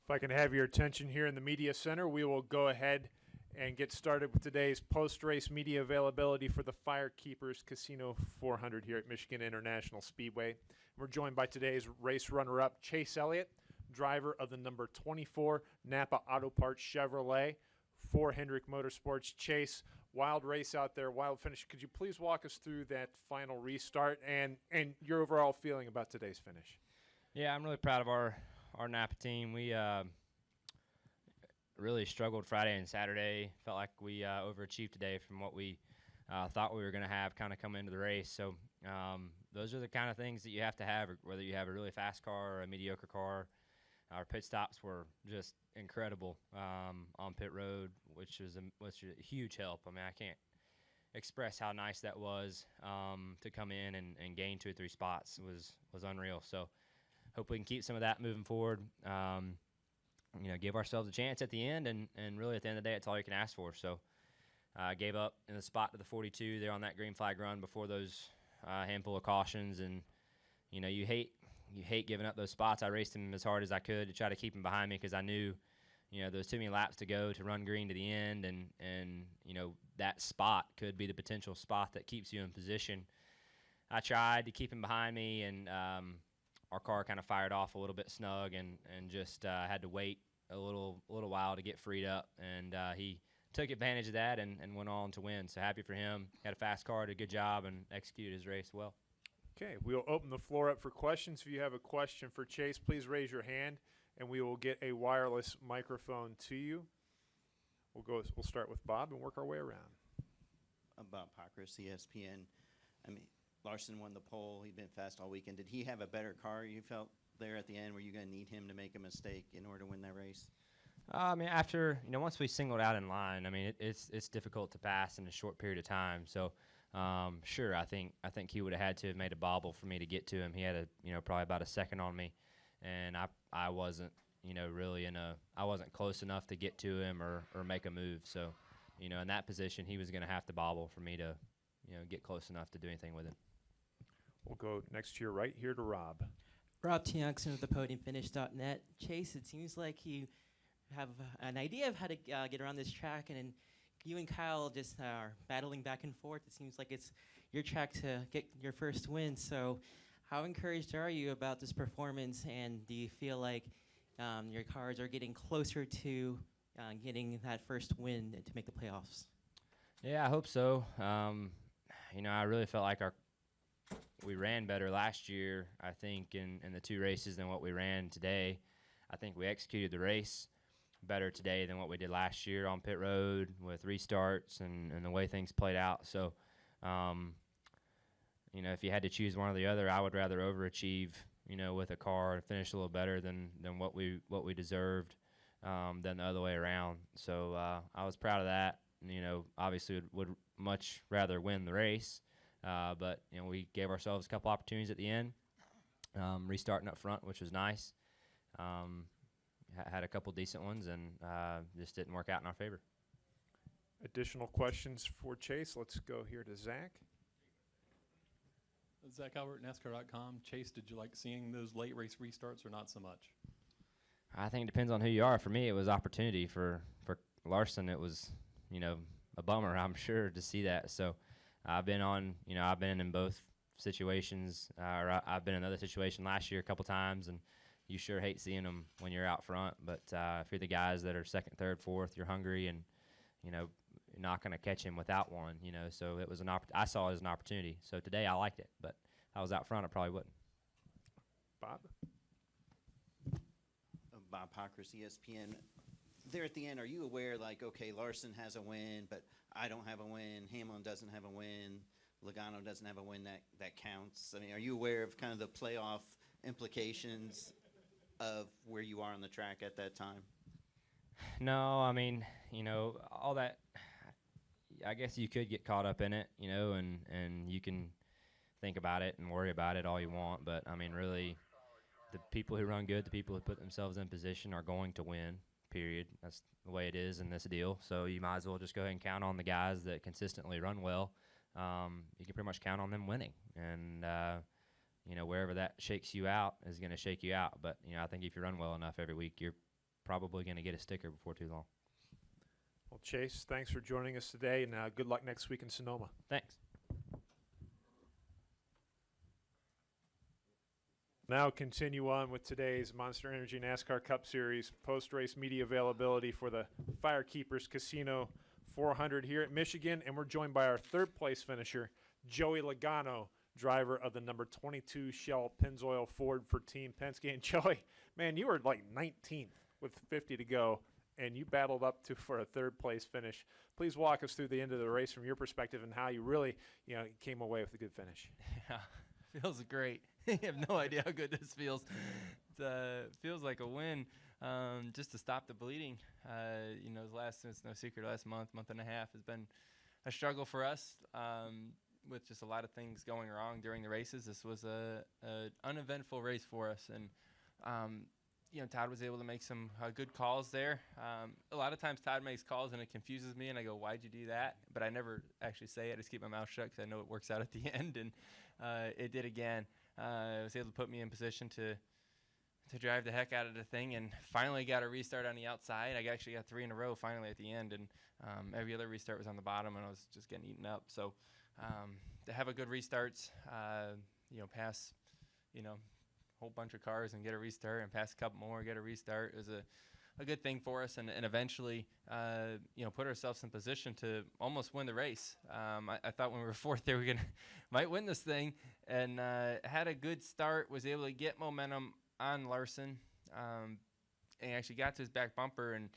If I can have your attention here in the media center, we will go ahead and get started with today's post-race media availability for the Firekeepers Casino 400 here at Michigan International Speedway. We're joined by today's race runner-up, Chase Elliott, driver of the number 24 NAPA Auto Parts Chevrolet for Hendrick Motorsports. Chase, wild race out there, wild finish. Could you please walk us through that final restart and your overall feeling about today's finish? Yeah, I'm really proud of our NAPA team. We really struggled Friday and Saturday. Felt like we overachieved today from what we thought we were going to have kind of come into the race. So those are the kind of things that you have to have, whether you have a really fast car or a mediocre car. Our pit stops were just incredible on pit road, which was a huge help. I mean, I can't express how nice that was to come in and gain 2 or 3 spots. Was unreal. So hope we can keep some of that moving forward. Give ourselves a chance at the end, and really at the end of the day, it's all you can ask for. So I gave up in the spot to the 42 there on that green flag run before those handful of cautions, and you hate giving up those spots. I raced him as hard as I could to try to keep him behind me because I knew there was too many laps to go to run green to the end, and that spot could be the potential spot that keeps you in position. I tried to keep him behind me, and our car kind of fired off a little bit snug, and just had to wait a little while to get freed up, and he took advantage of that and went on to win. So happy for him. Had a fast car, did a good job, and executed his race well. Okay, we'll open the floor up for questions. If you have a question for Chase, please raise your hand, and we will get a wireless microphone to you. We'll start with Bob and work our way around. Bob Pockris, ESPN. I mean, Larson won the pole. He'd been fast all weekend. Did he have a better car, you felt, there at the end? Were you going to need him to make a mistake in order to win that race? I mean, after once we singled out in line, I mean, it's difficult to pass in a short period of time. So, sure, I think he would have had to have made a bobble for me to get to him. He had probably about a second on me, and I wasn't really I wasn't close enough to get to him or make a move. So, in that position, he was going to have to bobble for me to get close enough to do anything with him. We'll go next to your right here to Rob. Rob Tiongson of the PodiumFinish.net. Chase, it seems like you have an idea of how to get around this track, and you and Kyle just are battling back and forth. It seems like it's your track to get your first win. So how encouraged are you about this performance, and do you feel like your cars are getting closer to getting that first win to make the playoffs? Yeah, I hope so. I really felt like we ran better last year, I think, in the 2 races than what we ran today. I think we executed the race better today than what we did last year on pit road with restarts and the way things played out. So, if you had to choose one or the other, I would rather overachieve, with a car and finish a little better than what we deserved than the other way around. So I was proud of that. Obviously would much rather win the race. But we gave ourselves a couple opportunities at the end, restarting up front, which was nice. Had a couple decent ones, and just didn't work out in our favor. Additional questions for Chase? Let's go here to Zach. Zach Albert, NASCAR.com. Chase, did you like seeing those late race restarts or not so much? I think it depends on who you are. For me, it was opportunity. For Larson, it was a bummer, I'm sure, to see that. So. I've been in both situations, or I've been in another situation last year a couple times, and you sure hate seeing them when you're out front. But if you're the guys that are second, third, fourth, you're hungry, and you're not going to catch him without one. So it was I saw it as an opportunity. So today I liked it, but if I was out front, I probably wouldn't. Bob. Bob Pockris, ESPN. There at the end, are you aware, like, okay, Larson has a win, but I don't have a win, Hamlin doesn't have a win, Logano doesn't have a win that counts? I mean, are you aware of kind of the playoff implications of where you are on the track at that time? No, I mean, all that, I guess you could get caught up in it, and you can think about it and worry about it all you want, but, I mean, really, the people who run good, the people who put themselves in position are going to win. Period. That's the way it is in this deal. So you might as well just go ahead and count on the guys that consistently run well. You can pretty much count on them winning. And, wherever that shakes you out is going to shake you out. But, I think if you run well enough every week, you're probably going to get a sticker before too long. Well, Chase, thanks for joining us today, and good luck next week in Sonoma. Thanks. Now continue on with today's Monster Energy NASCAR Cup Series post-race media availability for the Firekeepers Casino 400 here at Michigan, and we're joined by our third-place finisher, Joey Logano, driver of the number 22 Shell Pennzoil Ford for Team Penske. And Joey, man, you were like 19th with 50 to go, and you battled up for a third-place finish. Please walk us through the end of the race from your perspective and how you really, came away with a good finish. Yeah, feels great. You have no idea how good this feels. It feels like a win. Just to stop the bleeding. It's no secret, last month and a half has been a struggle for us with just a lot of things going wrong during the races. This was a uneventful race for us, and Todd was able to make some good calls there. A lot of times Todd makes calls and it confuses me, and I go, "Why'd you do that?" But I never actually say it. I just keep my mouth shut because I know it works out at the end, and it did again. It was able to put me in position to drive the heck out of the thing, and finally got a restart on the outside. I actually got 3 in a row finally at the end, and every other restart was on the bottom, and I was just getting eaten up. So to have a good restarts, pass, whole bunch of cars and get a restart, and pass a couple more, get a restart, is a good thing for us, and eventually, put ourselves in position to almost win the race. I thought when we were fourth there, we might win this thing, and had a good start, was able to get momentum on Larson, and actually got to his back bumper, and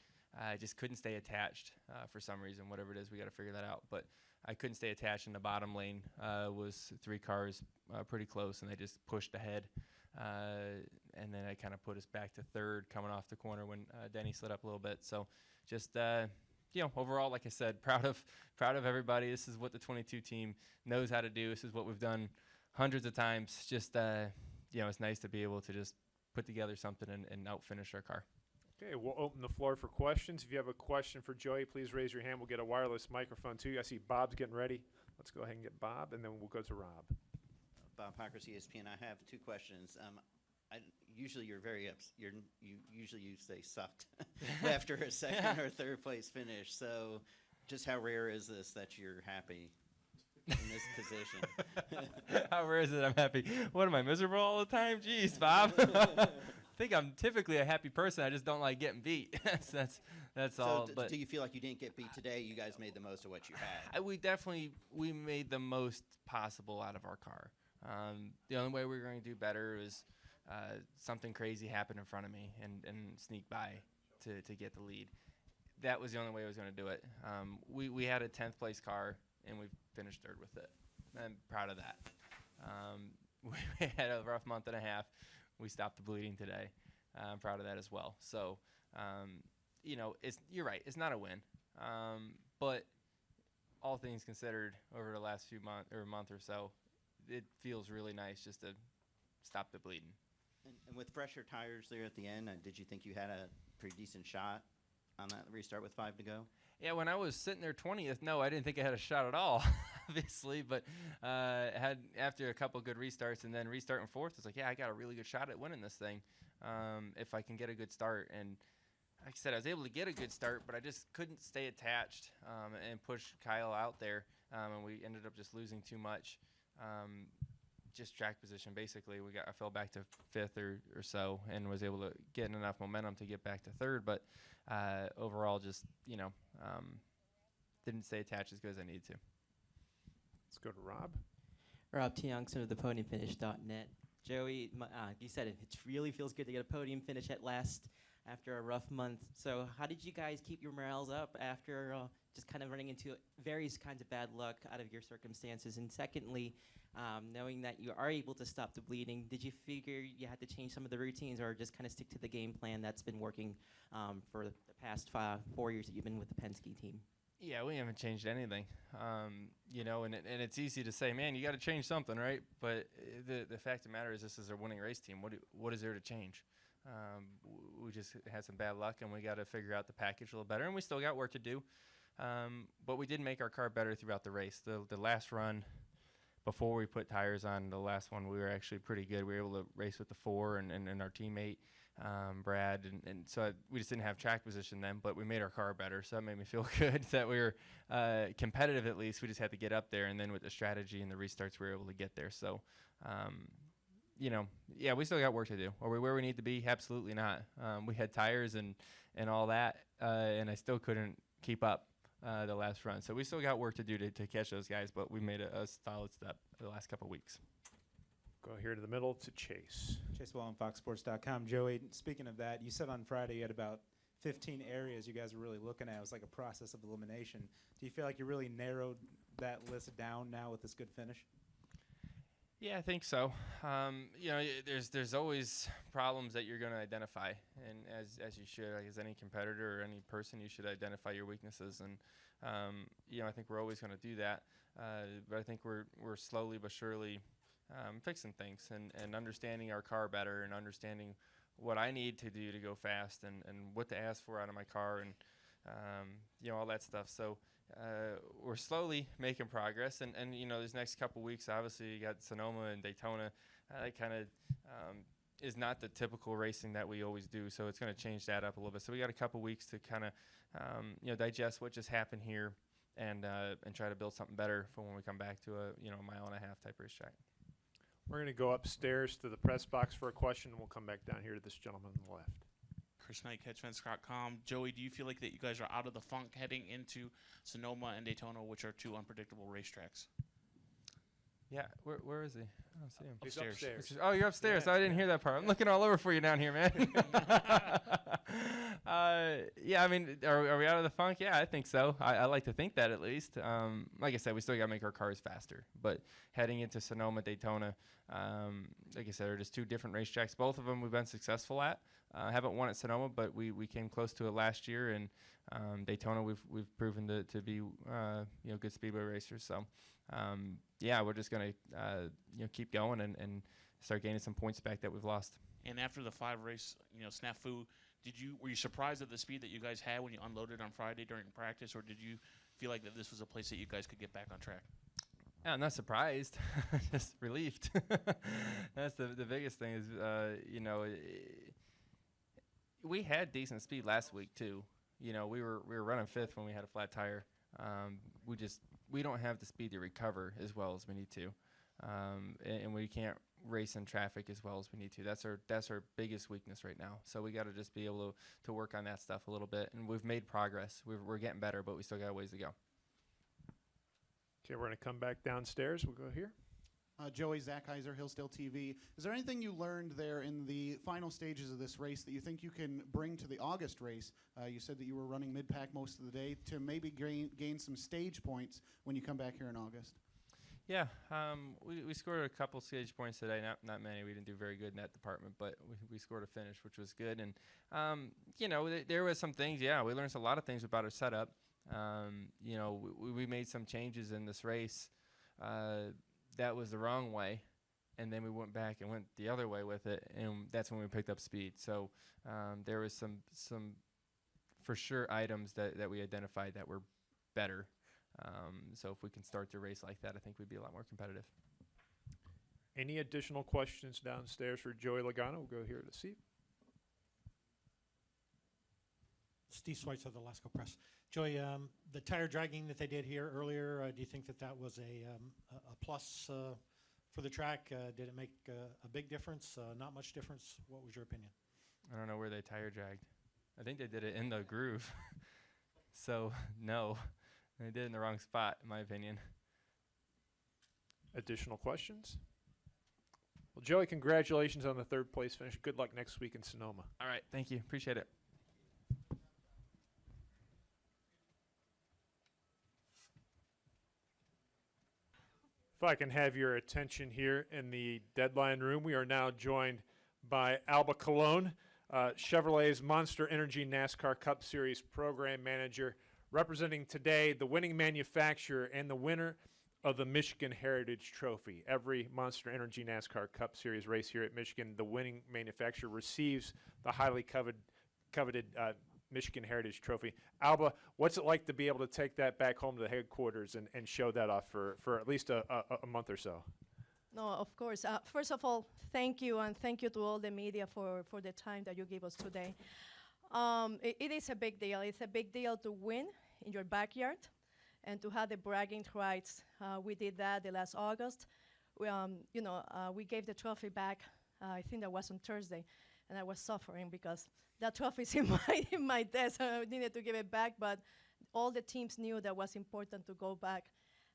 just couldn't stay attached for some reason, whatever it is, we got to figure that out. But I couldn't stay attached in the bottom lane. Was 3 cars pretty close, and they just pushed ahead. And then it kind of put us back to third coming off the corner when Denny slid up a little bit. So just, overall, like I said, proud of everybody. This is what the 22 team knows how to do. This is what we've done hundreds of times. Just, it's nice to be able to just put together something and out-finish our car. Okay, we'll open the floor for questions. If you have a question for Joey, please raise your hand. We'll get a wireless microphone to you. I see Bob's getting ready. Let's go ahead and get Bob, and then we'll go to Rob. Bob Parker, ESPN. I have 2 questions. Usually you're very you say sucked after a second or third place finish. So just how rare is this that you're happy in this position? How rare is it I'm happy? What, am I miserable all the time? Jeez, Bob. I think I'm typically a happy person. I just don't like getting beat. That's all. But do you feel like you didn't get beat today? You guys made the most of what you had. We made the most possible out of our car. The only way we were going to do better is something crazy happen in front of me and sneak by to get the lead. That was the only way I was going to do it. We had a 10th place car, and we finished third with it. I'm proud of that. We had a rough month and a half. We stopped the bleeding today. I'm proud of that as well. So, you're right. It's not a win. But all things considered, over the last few months or a month or so, it feels really nice just to stop the bleeding. And with fresher tires there at the end, did you think you had a pretty decent shot on that restart with 5 to go? Yeah, when I was sitting there 20th, no, I didn't think I had a shot at all, obviously. But had after a couple good restarts and then restarting fourth, it's like, yeah, I got a really good shot at winning this thing if I can get a good start. And like I said, I was able to get a good start, but I just couldn't stay attached and push Kyle out there, and we ended up just losing too much. Just track position, basically. I fell back to 5th or so and was able to get enough momentum to get back to 3rd, but overall just, didn't stay attached as good as I needed to. Let's go to Rob. Rob T. Youngson of the podiumfinish.net. Joey, you said it really feels good to get a podium finish at last after a rough month. So how did you guys keep your morales up after just kind of running into various kinds of bad luck out of your circumstances? And secondly, knowing that you are able to stop the bleeding, did you figure you had to change some of the routines or just kind of stick to the game plan that's been working for the past 4 years that you've been with the Penske team? Yeah, we haven't changed anything, and it's easy to say, man, you got to change something, right? But the fact of the matter is this is a winning race team. What is there to change? We just had some bad luck, and we got to figure out the package a little better, and we still got work to do. But we did make our car better throughout the race. The last run, before we put tires on, the last one, we were actually pretty good. We were able to race with the 4 and our teammate. Brad, and so we just didn't have track position then, but we made our car better, so that made me feel good that we were competitive at least. We just had to get up there, and then with the strategy and the restarts, we were able to get there. So, yeah, we still got work to do. Are we where we need to be? Absolutely not. We had tires and all that, and I still couldn't keep up the last run. So we still got work to do to catch those guys, but we made a solid step the last couple of weeks. Go here to the middle to Chase. Chase Wallen, FoxSports.com. Joey, speaking of that, you said on Friday you had about 15 areas you guys were really looking at. It was like a process of elimination. Do you feel like you really narrowed that list down now with this good finish? Yeah, I think so. There's always problems that you're going to identify, and as you should, like as any competitor or any person, you should identify your weaknesses. And I think we're always going to do that. But I think we're slowly but surely fixing things and understanding our car better and understanding what I need to do to go fast and what to ask for out of my car and all that stuff. So we're slowly making progress, and these next couple weeks, obviously you got Sonoma and Daytona. That kind of is not the typical racing that we always do, so it's going to change that up a little bit. So we got a couple weeks to kind of digest what just happened here and try to build something better for when we come back to a mile and a half type racetrack. We're going to go upstairs to the press box for a question, and we'll come back down here to this gentleman on the left. Chris Knight, CatchFence.com. Joey, do you feel like that you guys are out of the funk heading into Sonoma and Daytona, which are two unpredictable racetracks? Yeah, where is he? I don't see him. He's upstairs. Oh, you're upstairs. Yeah, I didn't hear that part. I'm looking all over for you down here, man. Yeah, I mean, are we out of the funk? Yeah, I think so. I like to think that at least. Like I said, we still got to make our cars faster. But heading into Sonoma, Daytona, like I said, are just two different racetracks. Both of them we've been successful at. Haven't won at Sonoma, but we came close to it last year. And Daytona, we've proven to be good speedway racers. So. Yeah, we're just gonna keep going and start gaining some points back that we've lost. And after the 5-race snafu, were you surprised at the speed that you guys had when you unloaded on Friday during practice, or did you feel like that this was a place that you guys could get back on track? Yeah, I'm not surprised, just relieved. That's the biggest thing is we had decent speed last week too. We were running 5th when we had a flat tire. We don't have the speed to recover as well as we need to, and we can't race in traffic as well as we need to. That's our biggest weakness right now. So we got to just be able to work on that stuff a little bit, and we've made progress. We're getting better, but we still got a ways to go. Okay, we're going to come back downstairs. We'll go here. Joey, Zach Heiser, Hillsdale TV. Is there anything you learned there in the final stages of this race that you think you can bring to the August race? You said that you were running mid-pack most of the day to maybe gain some stage points when you come back here in August. Yeah, we scored a couple stage points today, not many. We didn't do very good in that department, but we scored a finish, which was good. And, there was some things, we learned a lot of things about our setup. We made some changes in this race that was the wrong way, and then we went back and went the other way with it, and that's when we picked up speed. So there was some for sure items that we identified that were better. So if we can start the race like that, I think we'd be a lot more competitive. Any additional questions downstairs for Joey Logano? We'll go here to Steve. Steve Schweitzer of the Lasco Press. Joey, the tire dragging that they did here earlier, do you think that was a plus for the track? Did it make a big difference? Not much difference? What was your opinion? I don't know where they tire dragged. I think they did it in the groove. So, no. They did it in the wrong spot, in my opinion. Additional questions? Well, Joey, congratulations on the 3rd place finish. Good luck next week in Sonoma. All right, thank you. Appreciate it. If I can have your attention here in the deadline room, we are now joined by Alba Colon, Chevrolet's Monster Energy NASCAR Cup Series Program Manager, representing today the winning manufacturer and the winner of the Michigan Heritage Trophy. Every Monster Energy NASCAR Cup Series race here at Michigan, the winning manufacturer receives the highly coveted Michigan Heritage Trophy. Alba, what's it like to be able to take that back home to the headquarters and show that off for at least a month or so? No, of course. First of all, thank you, and thank you to all the media for the time that you give us today. It is a big deal. It's a big deal to win in your backyard and to have the bragging rights. We did that the last August. We gave the trophy back, I think that was on Thursday, and I was suffering because that trophy is in my desk. I needed to give it back, but all the teams knew that was important to go back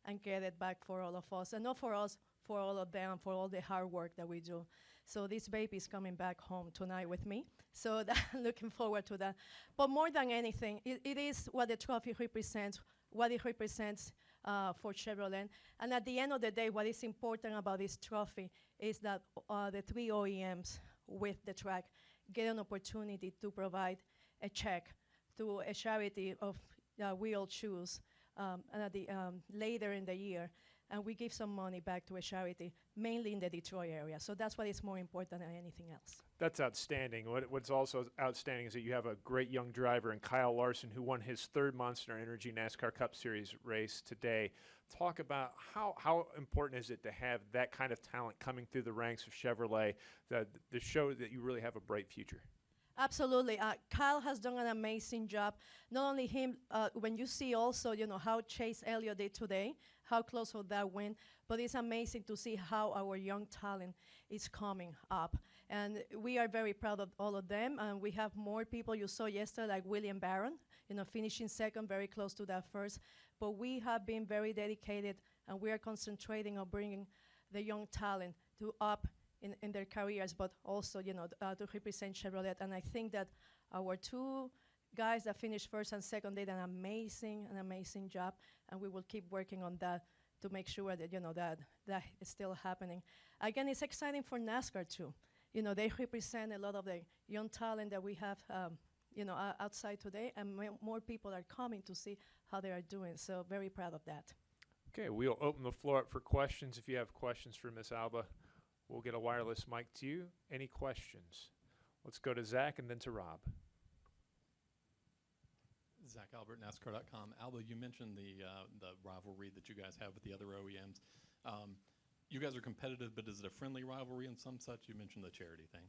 and get it back for all of us, and not for us, for all of them, for all the hard work that we do. So this baby is coming back home tonight with me. So looking forward to that. But more than anything, it is what the trophy represents, what it represents for Chevrolet. And at the end of the day, what is important about this trophy is that the 3 OEMs with the track get an opportunity to provide a check to a charity of we all choose later in the year, and we give some money back to a charity, mainly in the Detroit area. So that's what is more important than anything else. That's outstanding. What's also outstanding is that you have a great young driver in Kyle Larson, who won his third Monster Energy NASCAR Cup Series race today. Talk about how important is it to have that kind of talent coming through the ranks of Chevrolet to show that you really have a bright future? Absolutely. Kyle has done an amazing job. Not only him, when you see also, how Chase Elliott did today, how close of that win, but it's amazing to see how our young talent is coming up. And we are very proud of all of them. And we have more people you saw yesterday, like William Barron, finishing second, very close to that first. But we have been very dedicated, and we are concentrating on bringing the young talent to up in their careers, but also, to represent Chevrolet. And I think that our two guys that finished first and second did an amazing job, and we will keep working on that to make sure that, that is still happening. Again, it's exciting for NASCAR too. They represent a lot of the young talent that we have, outside today, and more people are coming to see how they are doing. So very proud of that. Okay, we'll open the floor up for questions. If you have questions for Ms. Alba, we'll get a wireless mic to you. Any questions? Let's go to Zach and then to Rob. Zach Albert, NASCAR.com. Alba, you mentioned the rivalry that you guys have with the other OEMs. You guys are competitive, but is it a friendly rivalry and some such? You mentioned the charity thing.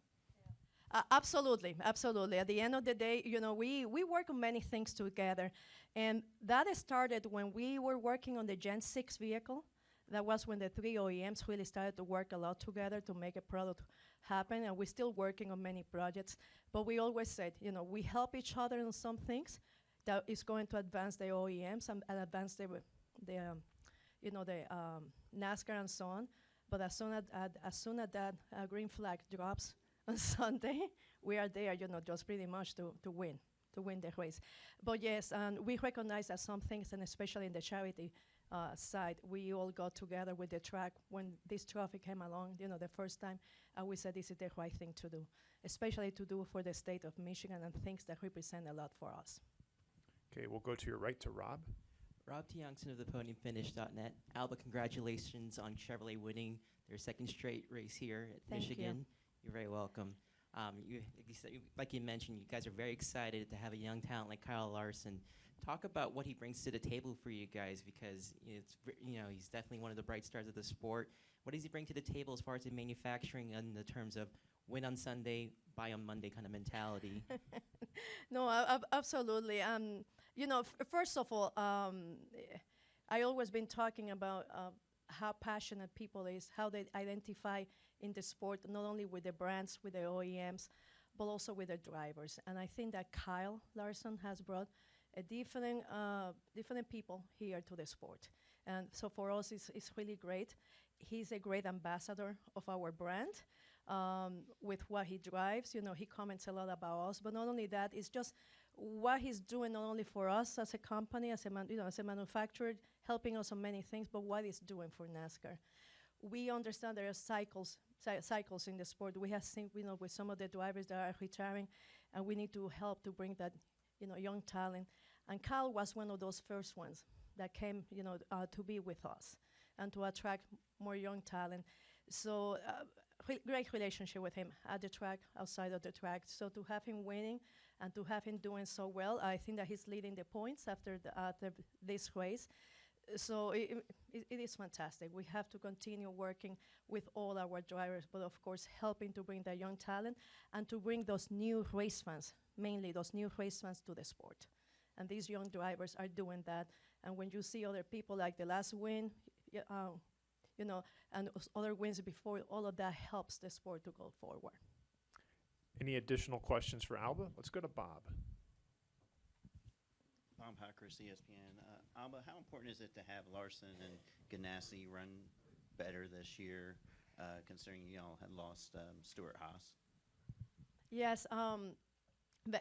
Absolutely. At the end of the day, we work on many things together. And that started when we were working on the Gen 6 vehicle. That was when the 3 OEMs really started to work a lot together to make a product happen. And we're still working on many projects. But we always said, we help each other on some things that is going to advance the OEMs and advance the NASCAR and so on. But as soon as that green flag drops on Sunday, we are there, just pretty much to win the race. But yes, and we recognize that some things, and especially in the charity side, we all got together with the track when this trophy came along, the first time, and we said this is the right thing to do, especially to do for the state of Michigan and things that represent a lot for us. Okay, we'll go to your right to Rob. Rob T. Johnston of the PodiumFinish.net. Alba, congratulations on Chevrolet winning their second straight race here at Thank Michigan. you. You're very welcome. Like you mentioned, you guys are very excited to have a young talent like Kyle Larson. Talk about what he brings to the table for you guys, because he's definitely one of the bright stars of the sport. What does he bring to the table as far as the manufacturing and the terms of win on Sunday, buy on Monday kind of mentality? No, absolutely. First of all, I always been talking about how passionate people is, how they identify in the sport, not only with the brands, with the OEMs, but also with the drivers. And I think that Kyle Larson has brought a different people here to the sport. And so for us, it's really great. He's a great ambassador of our brand with what he drives. He comments a lot about us, but not only that, it's just what he's doing not only for us as a company, as a manufacturer, helping us on many things, but what he's doing for NASCAR. We understand there are cycles in the sport. We have seen, with some of the drivers that are retiring, and we need to help to bring that, young talent. And Kyle was one of those first ones that came, to be with us and to attract more young talent. So great relationship with him at the track, outside of the track. So to have him winning and to have him doing so well, I think that he's leading the points after this race. So it is fantastic. We have to continue working with all our drivers, but of course helping to bring the young talent and to bring those new race fans, mainly those new race fans to the sport. And these young drivers are doing that. And when you see other people like the last win, you know, and other wins before, all of that helps the sport to go forward. Any additional questions for Alba? Let's go to Bob. Bob Hacker, CSPN. Alba, how important is it to have Larson and Ganassi run better this year, considering y'all had lost Stuart Haas? Yes,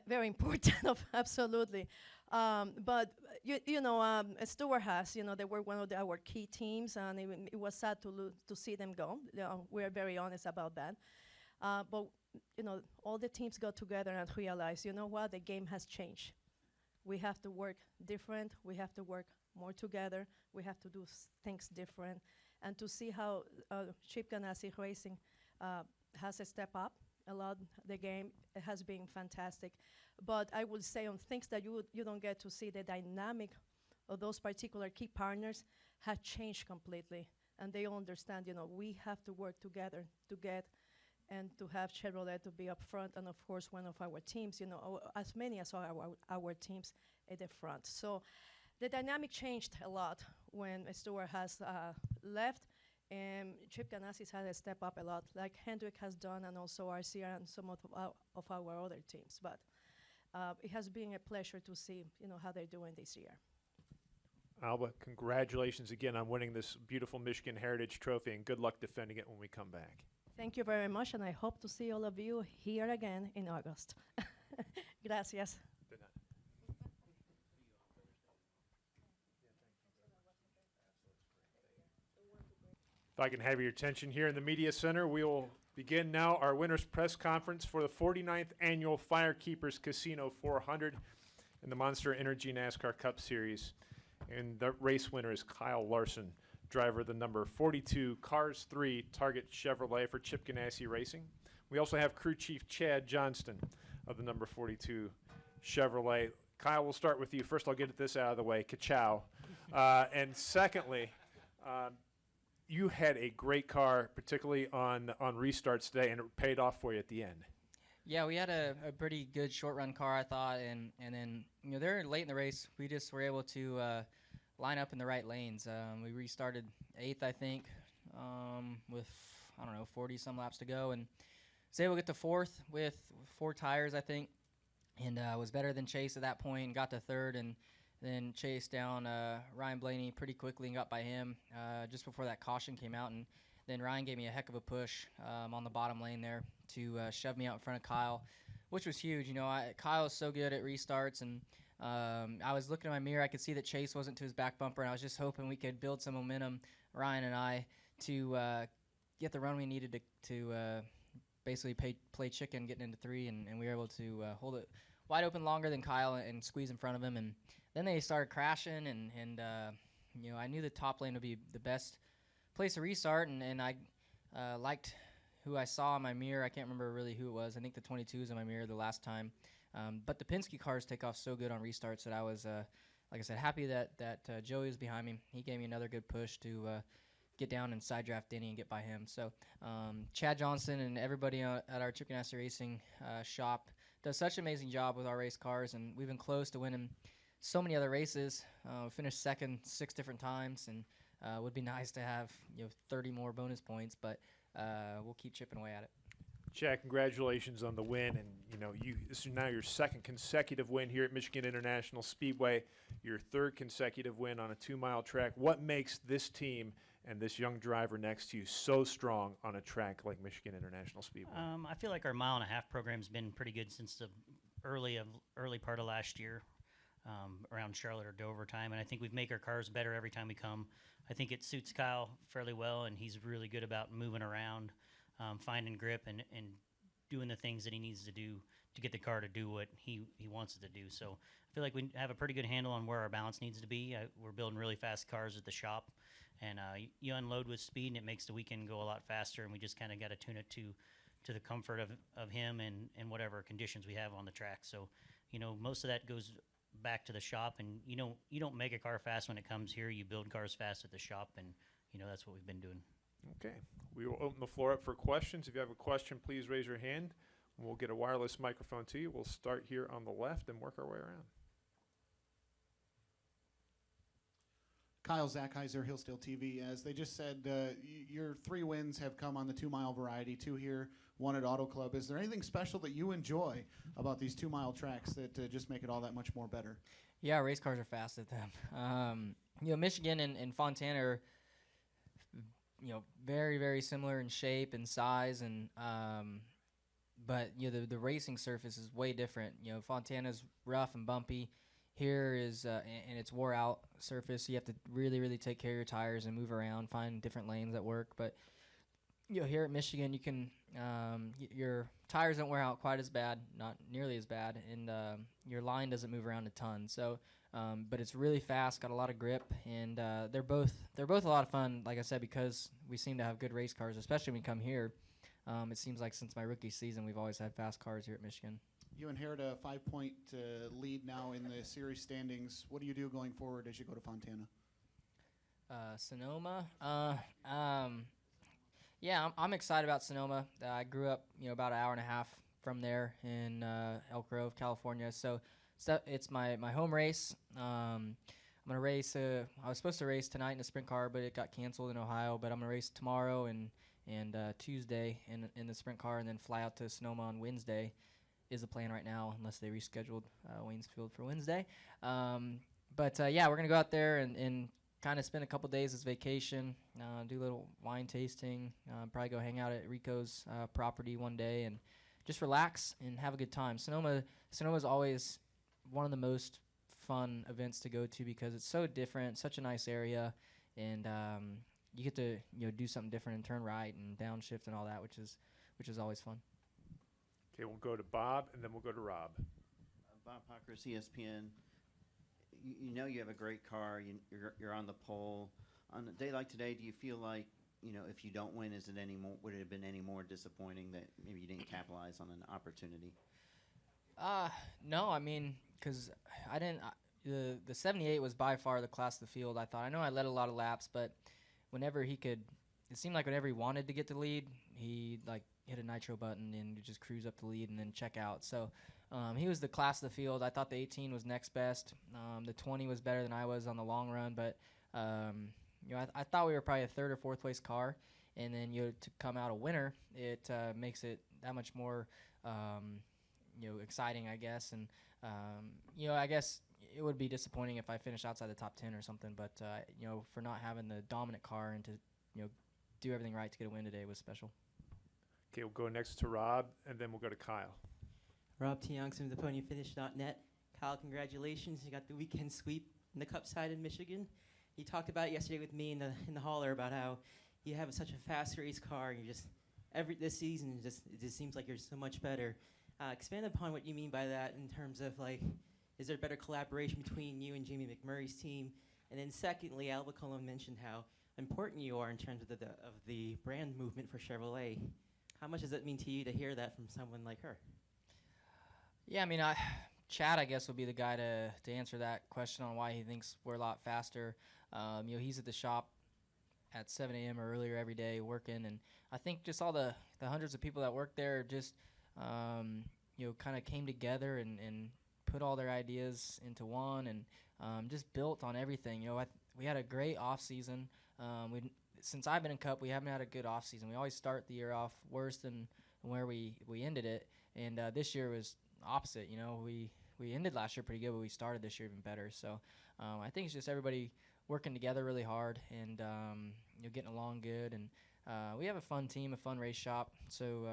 very important, absolutely. But you know, Stuart Haas, you know, they were one of our key teams, and it was sad to see them go. We're very honest about that. But you know, all the teams got together and realized, you know what, the game has changed. We have to work different. We have to work more together. We have to do things different. And to see how Chip Ganassi Racing has a step up a lot, the game, it has been fantastic. But I would say on things that you don't get to see, the dynamic of those particular key partners had changed completely. And they all understand, you know, we have to work together to get and to have Chevrolet to be up front, and of course one of our teams, you know, as many as our teams at the front. So the dynamic changed a lot when Stuart has left, and Chip Ganassi had to step up a lot, like Hendrick has done, and also RCR and some of our other teams. But it has been a pleasure to see, you know, how they're doing this year. Alba, congratulations again on winning this beautiful Michigan Heritage Trophy, and good luck defending it when we come back. Thank you very much, and I hope to see all of you here again in August. Gracias. If I can have your attention here in the Media Center, we will begin now our winner's press conference for the 49th Annual Firekeepers Casino 400 in the Monster Energy NASCAR Cup Series. And the race winner is Kyle Larson, driver of the number 42 Cars 3 Target Chevrolet for Chip Ganassi Racing. We also have crew chief Chad Johnston of the number 42 Chevrolet. Kyle, we'll start with you. First, I'll get this out of the way. Ka-chow. And secondly, you had a great car, particularly on restarts today, and it paid off for you at the end. Yeah, we had a pretty good short run car, I thought, and then, you know, they're late in the race. We just were able to line up in the right lanes. We restarted 8th, I think, with, I don't know, 40-some laps to go, and was able to get to 4th with 4 tires, I think, and was better than Chase at that point, and got to 3rd, and then chased down Ryan Blaney pretty quickly and got by him just before that caution came out, and then Ryan gave me a heck of a push on the bottom lane there to shove me out in front of Kyle, which was huge. You know, Kyle is so good at restarts, and I was looking in my mirror. I could see that Chase wasn't to his back bumper, and I was just hoping we could build some momentum, Ryan and I, to get the run we needed to basically play chicken getting into 3, and we were able to hold it wide open longer than Kyle and squeeze in front of him. And then they started crashing, and you know, I knew the top lane would be the best place to restart, and I liked who I saw in my mirror. I can't remember really who it was. I think the 22 was in my mirror the last time. But the Penske cars take off so good on restarts that I was, like I said, happy that Joey was behind me. He gave me another good push to get down and side draft Denny and get by him. So Chad Johnston and everybody at our Chip Ganassi Racing shop does such an amazing job with our race cars, and we've been close to winning so many other races. We finished second 6 different times, and would be nice to have, you know, 30 more bonus points, but we'll keep chipping away at it. Chad, congratulations on the win, and you know, this is now your 2nd consecutive win here at Michigan International Speedway, your 3rd consecutive win on a 2-mile track. What makes this team and this young driver next to you so strong on a track like Michigan International Speedway? I feel like our mile-and-a-half program's been pretty good since the early part of last year, around Charlotte or Dover time, and I think we make our cars better every time we come. I think it suits Kyle fairly well, and he's really good about moving around, finding grip, and doing the things that he needs to do to get the car to do what he wants it to do. So I feel like we have a pretty good handle on where our balance needs to be. We're building really fast cars at the shop, and you unload with speed, and it makes the weekend go a lot faster, and we just kind of got to tune it to the comfort of him and whatever conditions we have on the track. So, you know, most of that goes back to the shop, and you don't make a car fast when it comes here. You build cars fast at the shop, and that's what we've been doing. Okay. We will open the floor up for questions. If you have a question, please raise your hand. We'll get a wireless microphone to you. We'll start here on the left and work our way around. Kyle Zachheiser, Hillsdale TV. As they just said, your 3 wins have come on the 2-mile variety, 2 here, 1 at Auto Club. Is there anything special that you enjoy about these 2-mile tracks that just make it all that much more better? Yeah, race cars are fast at them. Michigan and Fontana are, very, very similar in shape and size, and but the racing surface is way different. Fontana's rough and bumpy. Here is and it's wore out surface. So you have to really, really take care of your tires and move around, find different lanes that work. But here at Michigan, you can your tires don't wear out quite as bad, not nearly as bad, and your line doesn't move around a ton. So, but it's really fast, got a lot of grip, and they're both a lot of fun. Like I said, because we seem to have good race cars, especially when we come here. It seems like since my rookie season, we've always had fast cars here at Michigan. You inherit a 5-point lead now in the series standings. What do you do going forward as you go to Fontana? Sonoma. Yeah, I'm excited about Sonoma. I grew up, about an hour and a half from there in Elk Grove, California. So it's my home race. I'm gonna race. I was supposed to race tonight in a sprint car, but it got canceled in Ohio. But I'm gonna race tomorrow and Tuesday in the sprint car, and then fly out to Sonoma on Wednesday. Is the plan right now, unless they rescheduled Waynesfield for Wednesday. But we're going to go out there and kind of spend a couple days as vacation, do a little wine tasting, probably go hang out at Rico's property one day and just relax and have a good time. Sonoma is always one of the most fun events to go to because it's so different, such a nice area, and you get to do something different and turn right and downshift and all that, which is always fun. Okay, we'll go to Bob, and then we'll go to Rob. Bob Pockers, ESPN. You have a great car. You're on the pole. On a day like today, do you feel like, if you don't win, would it have been any more disappointing that maybe you didn't capitalize on an opportunity? No, I mean, because I didn't. The 78 was by far the class of the field. I know I led a lot of laps, but whenever he could, it seemed like whenever he wanted to get the lead, he hit a nitro button and just cruise up the lead and then check out. So he was the class of the field. I thought the 18 was next best. The 20 was better than I was on the long run, but I thought we were probably a third or fourth place car. And then to come out a winner, it makes it that much more exciting, I guess. And I guess it would be disappointing if I finished outside the top 10 or something. But for not having the dominant car and to do everything right to get a win today was special. Okay, we'll go next to Rob, and then we'll go to Kyle. Rob T. Youngson with the PonyFinish.net. Kyle, congratulations. You got the weekend sweep in the Cup side in Michigan. You talked about it yesterday with me in the hauler about how you have such a fast race car. And you just this season it just seems like you're so much better. Expand upon what you mean by that in terms of is there better collaboration between you and Jamie McMurray's team? And then secondly, Alba mentioned how important you are in terms of the brand movement for Chevrolet. How much does it mean to you to hear that from someone like her? Yeah, I mean, Chad, I guess, would be the guy to answer that question on why he thinks we're a lot faster. He's at the shop at 7 a.m. or earlier every day working, and I think just all the hundreds of people that work there just, kind of came together and put all their ideas into one and just built on everything. We had a great off season. Since I've been in Cup, we haven't had a good off season. We always start the year off worse than where we ended it, and this year was opposite. We ended last year pretty good, but we started this year even better. So I think it's just everybody working together really hard and getting along good, and we have a fun team, a fun race shop. So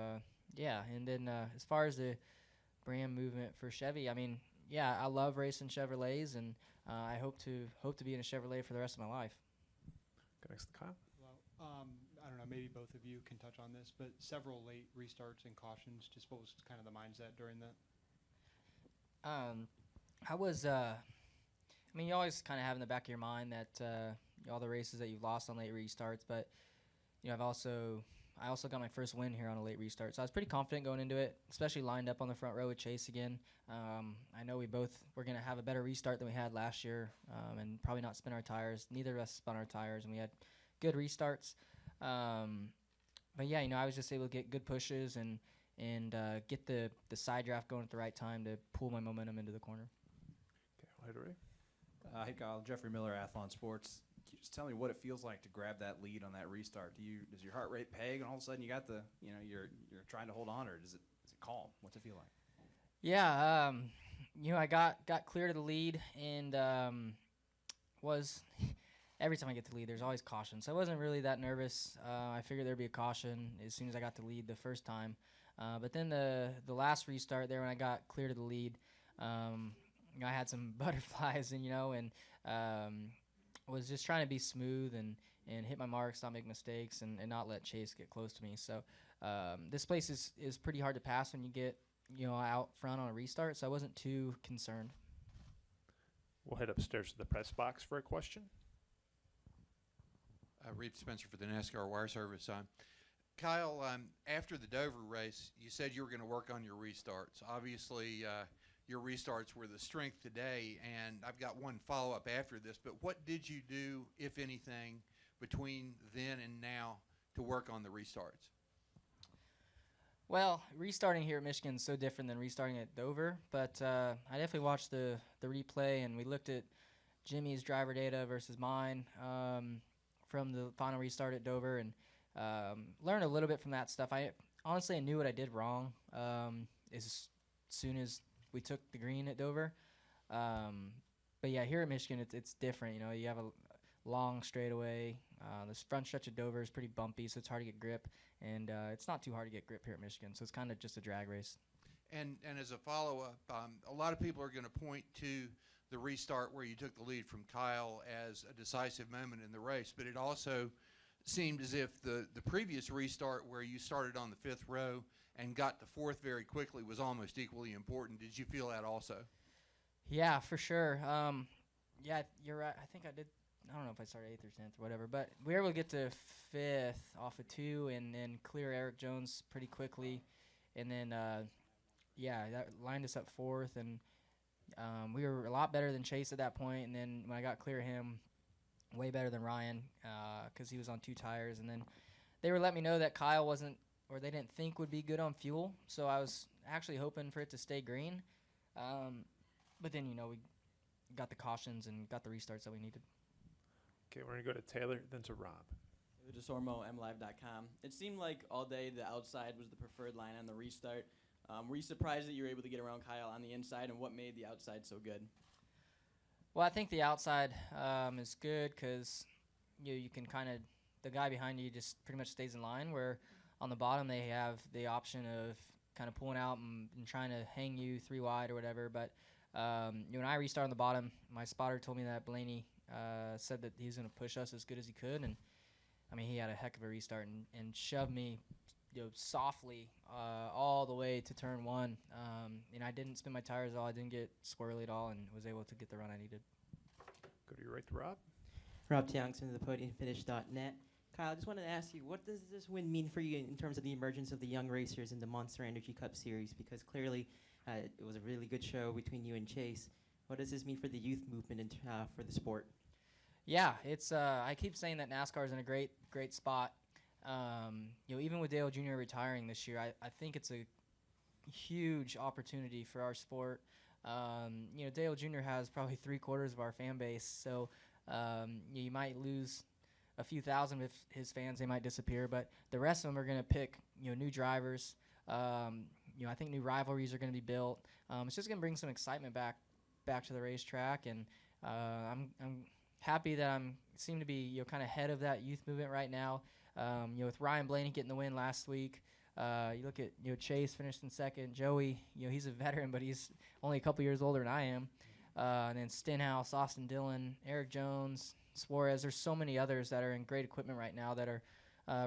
and then as far as the brand movement for Chevy, I mean, I love racing Chevrolets, and I hope to be in a Chevrolet for the rest of my life. Go next to Kyle. I don't know, maybe both of you can touch on this, but several late restarts and cautions. Just what was kind of the mindset during that? I was, you always kind of have in the back of your mind that all the races that you've lost on late restarts, but I've also I also got my first win here on a late restart, so I was pretty confident going into it, especially lined up on the front row with Chase again. I know we both were going to have a better restart than we had last year, and probably not spin our tires. Neither of us spun our tires, and we had good restarts. But yeah, I was just able to get good pushes and get the side draft going at the right time to pull my momentum into the corner. Okay, right away. Hey Kyle, Jeffrey Miller, Athlon Sports. Can you just tell me what it feels like to grab that lead on that restart? Does your heart rate peg, and all of a sudden you got you're trying to hold on, or is it calm? What's it feel like? Yeah, I got clear to the lead, and was every time I get to lead, there's always caution. So I wasn't really that nervous. I figured there'd be a caution as soon as I got to lead the first time. But then the last restart there, when I got clear to the lead, I had some butterflies, and was just trying to be smooth and hit my marks, not make mistakes, and not let Chase get close to me. So this place is pretty hard to pass when you get out front on a restart. So I wasn't too concerned. We'll head upstairs to the press box for a question. Reeve Spencer for the NASCAR Wire Service. Kyle, after the Dover race, you said you were going to work on your restarts. Obviously, your restarts were the strength today, and I've got one follow-up after this, but what did you do, if anything, between then and now to work on the restarts? Well, restarting here at Michigan is so different than restarting at Dover, but I definitely watched the replay, and we looked at Jimmy's driver data versus mine from the final restart at Dover, and learned a little bit from that stuff. I honestly knew what I did wrong as soon as we took the green at Dover. But yeah, here at Michigan, it's different. You have a long straightaway. This front stretch of Dover is pretty bumpy, so it's hard to get grip. And it's not too hard to get grip here at Michigan, so it's kind of just a drag race. And as a follow-up, a lot of people are going to point to the restart where you took the lead from Kyle as a decisive moment in the race, but it also seemed as if the previous restart where you started on the fifth row and got to fourth very quickly was almost equally important. Did you feel that also? Yeah, for sure. Yeah, you're right. I think I did. I don't know if I started 8th or 10th or whatever, but we were able to get to 5th off of 2 and then clear Eric Jones pretty quickly. And then, that lined us up 4th. And we were a lot better than Chase at that point. And then when I got clear of him, way better than Ryan because he was on 2 tires. And then they were letting me know that Kyle wasn't, or they didn't think would be good on fuel. So I was actually hoping for it to stay green. But then, we got the cautions and got the restarts that we needed. Okay, we're going to go to Taylor, then to Rob. DeSormo, MLive.com. It seemed like all day the outside was the preferred line on the restart. Were you surprised that you were able to get around Kyle on the inside, and what made the outside so good? Well, I think the outside is good because you can kind of, the guy behind you just pretty much stays in line, where on the bottom they have the option of kind of pulling out and trying to hang you 3 wide or whatever. But when I restart on the bottom, my spotter told me that Blaney said that he was going to push us as good as he could, and I mean he had a heck of a restart and shoved me softly all the way to turn 1, and I didn't spin my tires at all. I didn't get squirrely at all and was able to get the run I needed. Go to your right to Rob. Rob Johnston of the podiumfinish.net. Kyle, I just wanted to ask you, what does this win mean for you in terms of the emergence of the young racers in the Monster Energy Cup Series? Because clearly it was a really good show between you and Chase. What does this mean for the youth movement for the sport? Yeah, it's. I keep saying that NASCAR is in a great spot. Even with Dale Jr. retiring this year, I think it's a huge opportunity for our sport. Dale Jr. has probably 3/4 of our fan base, so you might lose a few thousand of his fans. They might disappear, but the rest of them are going to pick new drivers. I think new rivalries are going to be built. It's just going to bring some excitement back to the racetrack, and I'm happy that I'm seem to be kind of head of that youth movement right now. With Ryan Blaney getting the win last week, you look at Chase finished in 2nd. Joey, he's a veteran, but he's only a couple years older than I am. And then Stenhouse, Austin Dillon, Eric Jones, Suarez. There's so many others that are in great equipment right now that are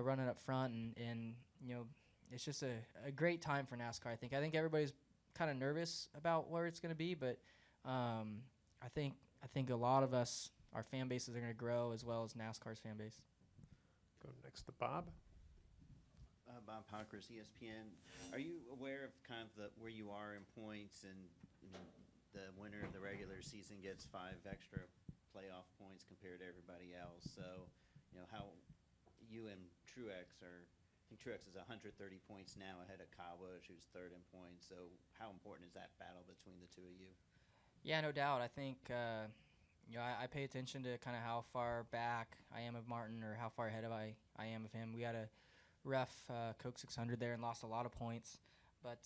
running up front, and it's just a great time for NASCAR. I think everybody's kind of nervous about where it's going to be, but I think a lot of us, our fan bases are going to grow as well as NASCAR's fan base. Go next to Bob. Bob Hockers, ESPN. Are you aware of kind of where you are in points, and the winner of the regular season gets 5 extra playoff points compared to everybody else? So, how you and Truex are. I think Truex is 130 points now ahead of Kyle Busch, who's 3rd in points. So, how important is that battle between the two of you? Yeah, no doubt. I think I pay attention to kind of how far back I am of Martin, or how far ahead of I am of him. We had a rough Coke 600 there and lost a lot of points, but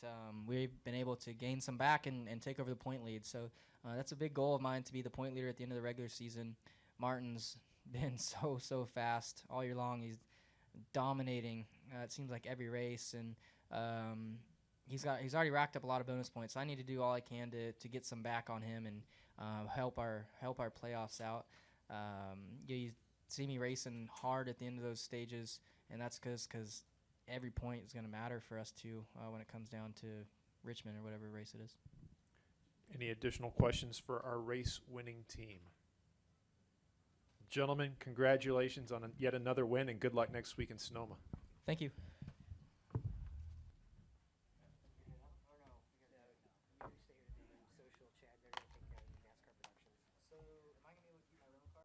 we've been able to gain some back and take over the point lead. So that's a big goal of mine, to be the point leader at the end of the regular season. Martin's been so fast all year long. He's dominating. It seems like every race, and he's already racked up a lot of bonus points. So I need to do all I can to get some back on him and help our playoffs out. You see me racing hard at the end of those stages, and that's because every point is going to matter for us too when it comes down to Richmond or whatever race it is. Any additional questions for our race-winning team? Gentlemen, congratulations on yet another win, and good luck next week in Sonoma. Thank you.